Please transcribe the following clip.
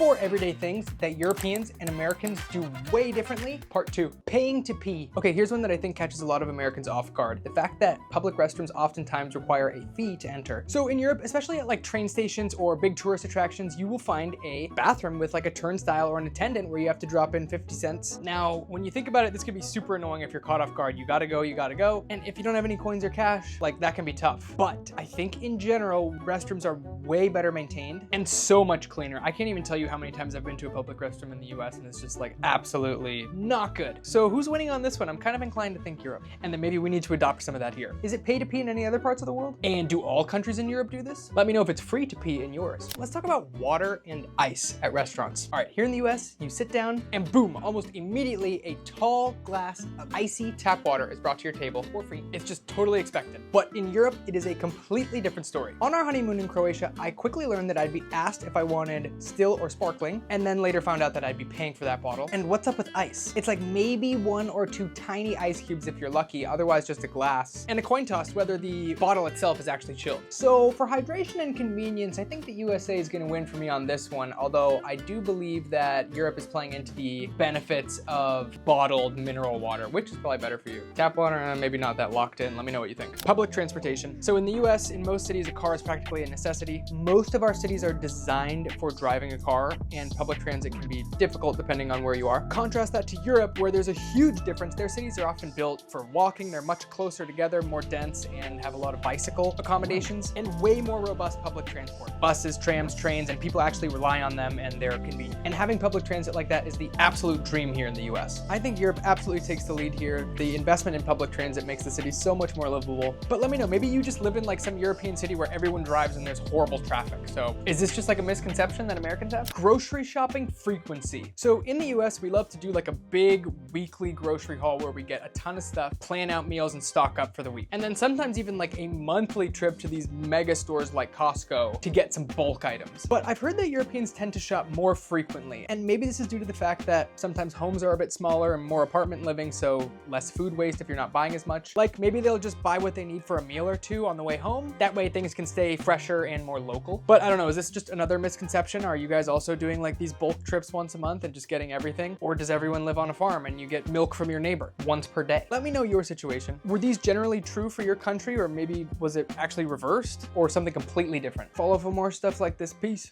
4 everyday things that Europeans and Americans do way differently. Part 2, paying to pee. Okay, here's one that I think catches a lot of Americans off guard. The fact that public restrooms oftentimes require a fee to enter. So in Europe, especially at like train stations or big tourist attractions, you will find a bathroom with like a turnstile or an attendant where you have to drop in 50 cents. Now, when you think about it, this could be super annoying if you're caught off guard. You gotta go. And if you don't have any coins or cash, like that can be tough. But I think in general, restrooms are way better maintained and so much cleaner. I can't even tell you how many times I've been to a public restroom in the US and it's just like absolutely not good. So who's winning on this one? I'm kind of inclined to think Europe. And then maybe we need to adopt some of that here. Is it pay to pee in any other parts of the world? And do all countries in Europe do this? Let me know if it's free to pee in yours. Let's talk about water and ice at restaurants. All right, here in the US, you sit down and boom, almost immediately a tall glass of icy tap water is brought to your table for free. It's just totally expected. But in Europe, it is a completely different story. On our honeymoon in Croatia, I quickly learned that I'd be asked if I wanted still or sparkling, and then later found out that I'd be paying for that bottle. And what's up with ice? It's like maybe 1 or 2 tiny ice cubes if you're lucky, otherwise just a glass, and a coin toss whether the bottle itself is actually chilled. So for hydration and convenience, I think the USA is gonna win for me on this one, although I do believe that Europe is playing into the benefits of bottled mineral water, which is probably better for you. Tap water, maybe not that locked in. Let me know what you think. Public transportation. So in the US, in most cities, a car is practically a necessity. Most of our cities are designed for driving a car, and public transit can be difficult depending on where you are. Contrast that to Europe, where there's a huge difference. Their cities are often built for walking. They're much closer together, more dense, and have a lot of bicycle accommodations, and way more robust public transport. Buses, trams, trains, and people actually rely on them, and they're convenient. And having public transit like that is the absolute dream here in the US. I think Europe absolutely takes the lead here. The investment in public transit makes the city so much more livable. But let me know, maybe you just live in like some European city where everyone drives and there's horrible traffic. So is this just like a misconception that Americans have? Grocery shopping frequency. So in the US, we love to do like a big weekly grocery haul where we get a ton of stuff, plan out meals, and stock up for the week. And then sometimes even like a monthly trip to these mega stores like Costco to get some bulk items. But I've heard that Europeans tend to shop more frequently. And maybe this is due to the fact that sometimes homes are a bit smaller and more apartment living, so less food waste if you're not buying as much. Like maybe they'll just buy what they need for a meal or two on the way home. That way things can stay fresher and more local. But I don't know, is this just another misconception? Are you guys also doing like these bulk trips once a month and just getting everything? Or does everyone live on a farm and you get milk from your neighbor once per day? Let me know your situation. Were these generally true for your country, or maybe was it actually reversed or something completely different? Follow for more stuff like this. Peace.